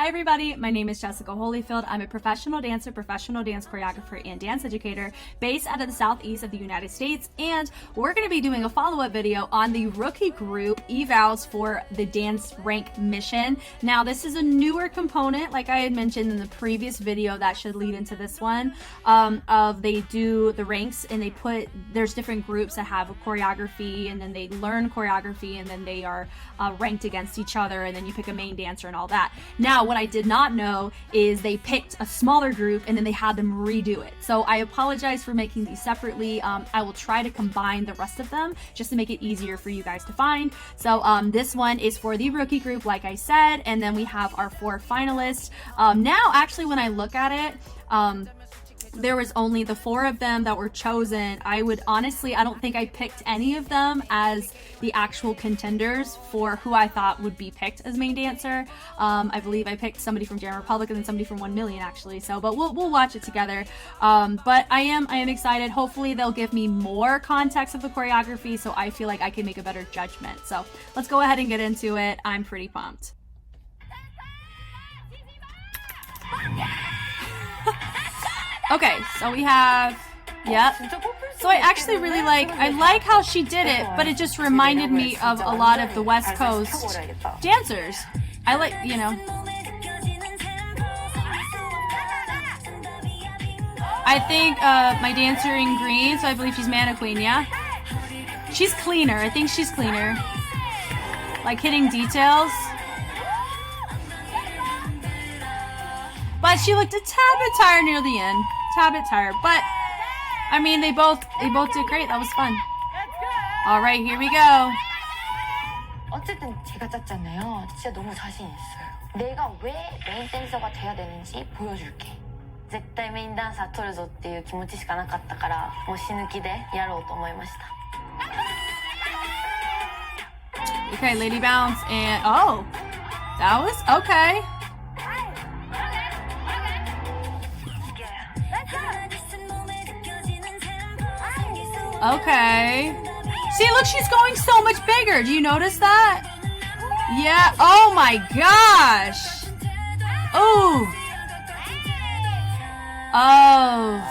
Hi everybody, my name is Jessica Holyfield. I'm a professional dancer, professional dance choreographer, and dance educator based out of the southeast of the United States, and we're going to be doing a follow-up video on the rookie group evals for the dance rank mission. Now this is a newer component, like I had mentioned in the previous video that should lead into this one, of they do the ranks and there's different groups that have a choreography, and then they learn choreography, and then they are ranked against each other, and then you pick a main dancer and all that. Now, what I did not know is they picked a smaller group and then they had them redo it. So I apologize for making these separately. I will try to combine the rest of them just to make it easier for you guys to find. So this one is for the rookie group, like I said, and then we have our 4 finalists. Now, actually, when I look at it, there was only the 4 of them that were chosen. I don't think I picked any of them as the actual contenders for who I thought would be picked as main dancer. I believe I picked somebody from Jam Republic and then somebody from 1 Million actually. So, but we'll watch it together. But I am excited. Hopefully they'll give me more context of the choreography so I feel like I can make a better judgment. So let's go ahead and get into it. I'm pretty pumped. Okay, so we have, yep. So I actually really like how she did it, but it just reminded me of a lot of the West Coast dancers. I like, you know. I think my dancer in green, so I believe she's Mana Queen, yeah? She's cleaner, I think she's cleaner. Like hitting details. But she looked a tad bit tired near the end. Tad bit tired. But I mean they both did great. That was fun. Alright, here we go. 어쨌든 제가 짰잖아요. 진짜 너무 자신 있어요. 내가 왜 메인 댄서가 돼야 되는지 보여줄게. 絶対メインダンサー取るぞっていう気持ちしかなかったから、もう死ぬ気でやろうと思いました。 Okay, lady bounce and oh, that was okay. Okay. See, look, she's going so much bigger. Do you notice that? Yeah. Oh my gosh. Oh. Oh.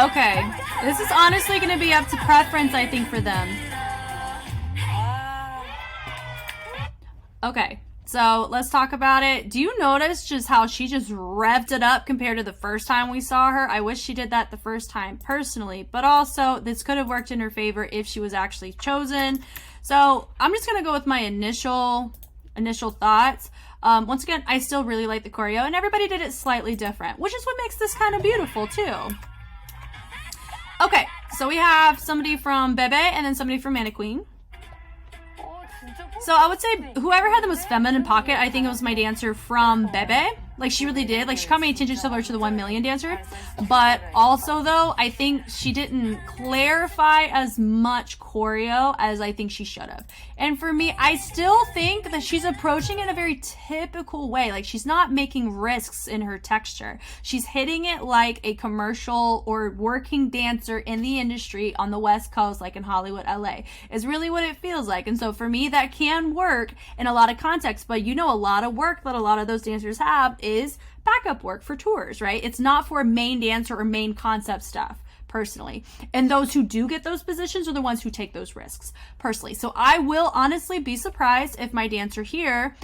Okay. This is honestly going to be up to preference, I think, for them. Okay. So let's talk about it. Do you notice just how she just revved it up compared to the first time we saw her? I wish she did that the first time personally, but also this could have worked in her favor if she was actually chosen. So I'm just going to go with my initial thoughts. Once again, I still really like the choreo, and everybody did it slightly different, which is what makes this kind of beautiful too. Okay, so we have somebody from Bebe and then somebody from Mana Queen. So I would say whoever had the most feminine pocket, I think it was my dancer from Bebe. Like, she really did. Like, she caught my attention similar to the 1 Million dancer. But also, though, I think she didn't clarify as much choreo as I think she should have. And for me, I still think that she's approaching it in a very typical way. Like, she's not making risks in her texture. She's hitting it like a commercial or working dancer in the industry on the West Coast, like in Hollywood, LA. Is really what it feels like. And so for me, that can work in a lot of contexts. But you know, a lot of work that a lot of those dancers have is backup work for tours, right? It's not for main dancer or main concept stuff, personally. And those who do get those positions are the ones who take those risks, personally. So I will honestly be surprised if my dancer here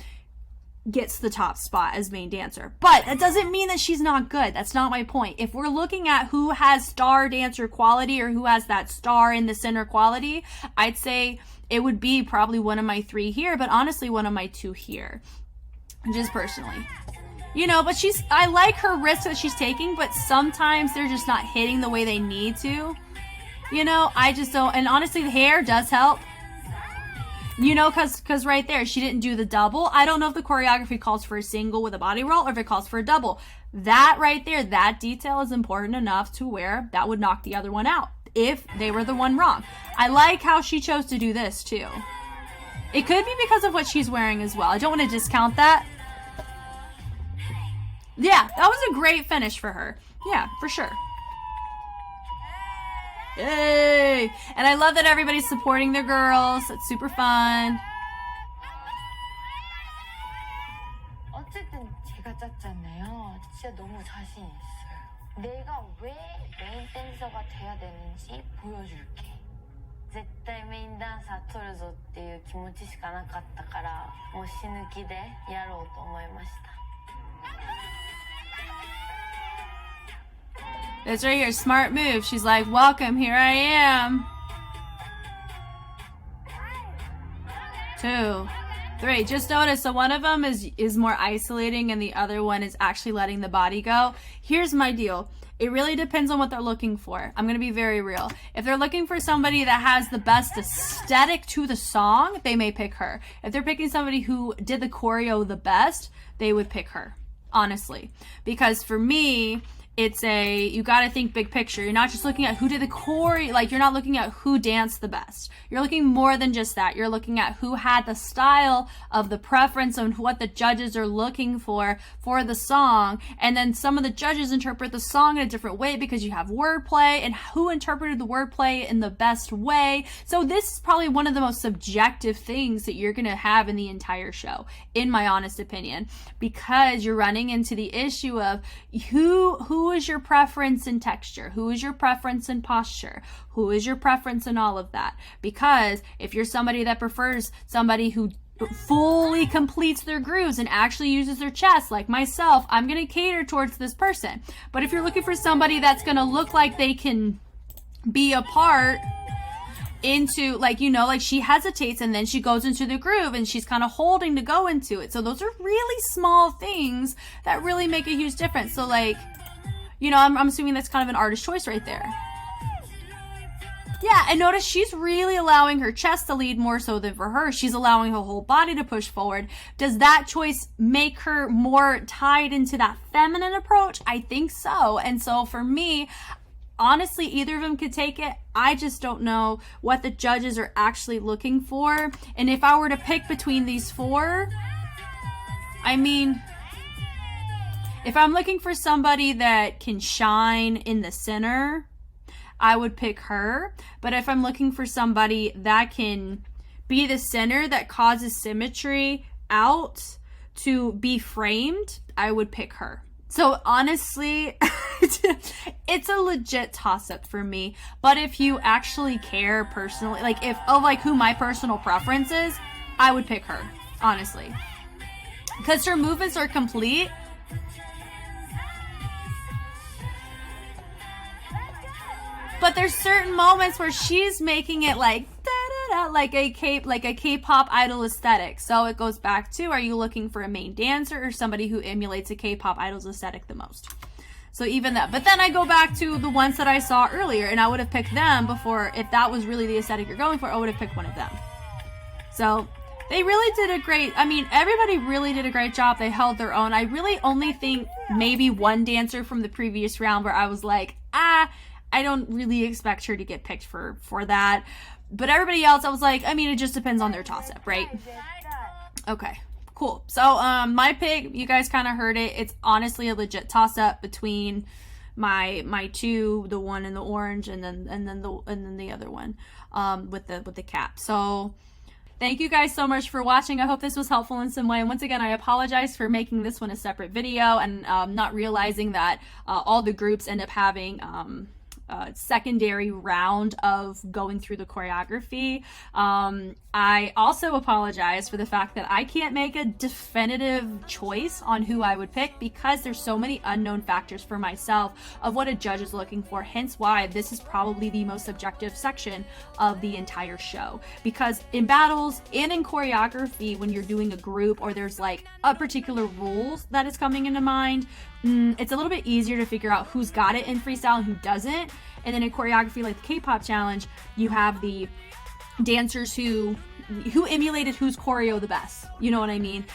gets the top spot as main dancer. But that doesn't mean that she's not good. That's not my point. If we're looking at who has star dancer quality or who has that star in the center quality, I'd say it would be probably one of my 3 here, but honestly one of my 2 here, just personally. You know, but I like her risks that she's taking, but sometimes they're just not hitting the way they need to. You know, I just don't, and honestly, the hair does help. You know, cause right there, she didn't do the double. I don't know if the choreography calls for a single with a body roll or if it calls for a double. That right there, that detail is important enough to where that would knock the other one out if they were the one wrong. I like how she chose to do this too. It could be because of what she's wearing as well. I don't want to discount that. Yeah, that was a great finish for her. Yeah, for sure. Yay! And I love that everybody's supporting their girls. It's super fun. 어쨌든 제가 짰잖아요. 진짜 너무 자신 있어요. 내가 왜 메인 댄서가 돼야 되는지 보여줄게. 絶対メインダンサー取るぞっていう気持ちしかなかったから、もう死ぬ気でやろうと思いました。 That's right here. Smart move. She's like, welcome, here I am. 2, 3. Just notice, so one of them is more isolating and the other one is actually letting the body go. Here's my deal. It really depends on what they're looking for. I'm going to be very real. If they're looking for somebody that has the best aesthetic to the song, they may pick her. If they're picking somebody who did the choreo the best, they would pick her. Honestly. Because for me, it's you gotta think big picture. You're not just looking at who did the choreo, like you're not looking at who danced the best. You're looking more than just that. You're looking at who had the style of the preference and what the judges are looking for the song. And then some of the judges interpret the song in a different way because you have wordplay and who interpreted the wordplay in the best way. So this is probably one of the most subjective things that you're gonna have in the entire show, in my honest opinion, because you're running into the issue of who is your preference in texture? Who is your preference in posture? Who is your preference in all of that? Because if you're somebody that prefers somebody who fully completes their grooves and actually uses their chest, like myself, I'm going to cater towards this person. But if you're looking for somebody that's going to look like they can be a part into, like, you know, like she hesitates and then she goes into the groove and she's kind of holding to go into it. So those are really small things that really make a huge difference. So like, you know, I'm assuming that's kind of an artist choice right there. Yeah, and notice she's really allowing her chest to lead more so than for her. She's allowing her whole body to push forward. Does that choice make her more tied into that feminine approach? I think so. And so for me, honestly, either of them could take it. I just don't know what the judges are actually looking for. And if I were to pick between these 4, I mean, if I'm looking for somebody that can shine in the center, I would pick her. But if I'm looking for somebody that can be the center that causes symmetry out to be framed, I would pick her. So honestly, it's a legit toss-up for me. But if you actually care personally, like who my personal preference is, I would pick her, honestly. Because her movements are complete. But there's certain moments where she's making it like da-da-da, like a K-pop idol aesthetic. So it goes back to, are you looking for a main dancer or somebody who emulates a K-pop idol's aesthetic the most? So even that. But then I go back to the ones that I saw earlier, and I would have picked them before. If that was really the aesthetic you're going for, I would have picked one of them. So they really did a great, I mean, everybody really did a great job. They held their own. I really only think maybe one dancer from the previous round where I was like, I don't really expect her to get picked for that. But everybody else, I was like, I mean, it just depends on their toss-up, right? Okay, cool. So my pick, you guys kind of heard it. It's honestly a legit toss-up between my 2, the one in the orange and then the other one with the cap. So thank you guys so much for watching. I hope this was helpful in some way. And once again, I apologize for making this one a separate video and not realizing that all the groups end up having secondary round of going through the choreography. I also apologize for the fact that I can't make a definitive choice on who I would pick because there's so many unknown factors for myself of what a judge is looking for, hence why this is probably the most subjective section of the entire show. Because in battles and in choreography, when you're doing a group or there's like a particular rules that is coming into mind, it's a little bit easier to figure out who's got it in freestyle and who doesn't. And then in choreography like the K-pop challenge, you have the dancers who who emulated whose choreo the best. You know what I mean?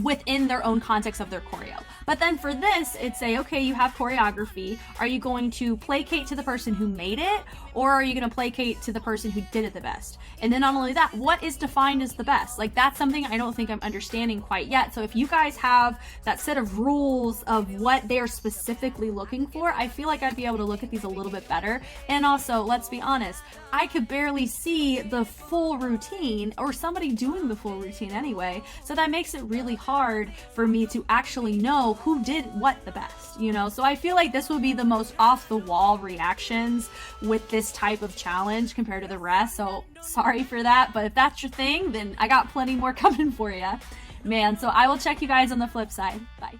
Within their own context of their choreo. But then for this, it's okay, you have choreography. Are you going to placate to the person who made it, or are you going to placate to the person who did it the best? And then not only that, what is defined as the best? Like, that's something I don't think I'm understanding quite yet. So if you guys have that set of rules of what they're specifically looking for, I feel like I'd be able to look at these a little bit better. And also, let's be honest, I could barely see the full routine, or somebody doing the full routine anyway. So that makes it really hard for me to actually know who did what the best, you know? So I feel like this would be the most off the wall reactions with this type of challenge compared to the rest. So sorry for that, but if that's your thing, then I got plenty more coming for you. Man, so I will check you guys on the flip side. Bye.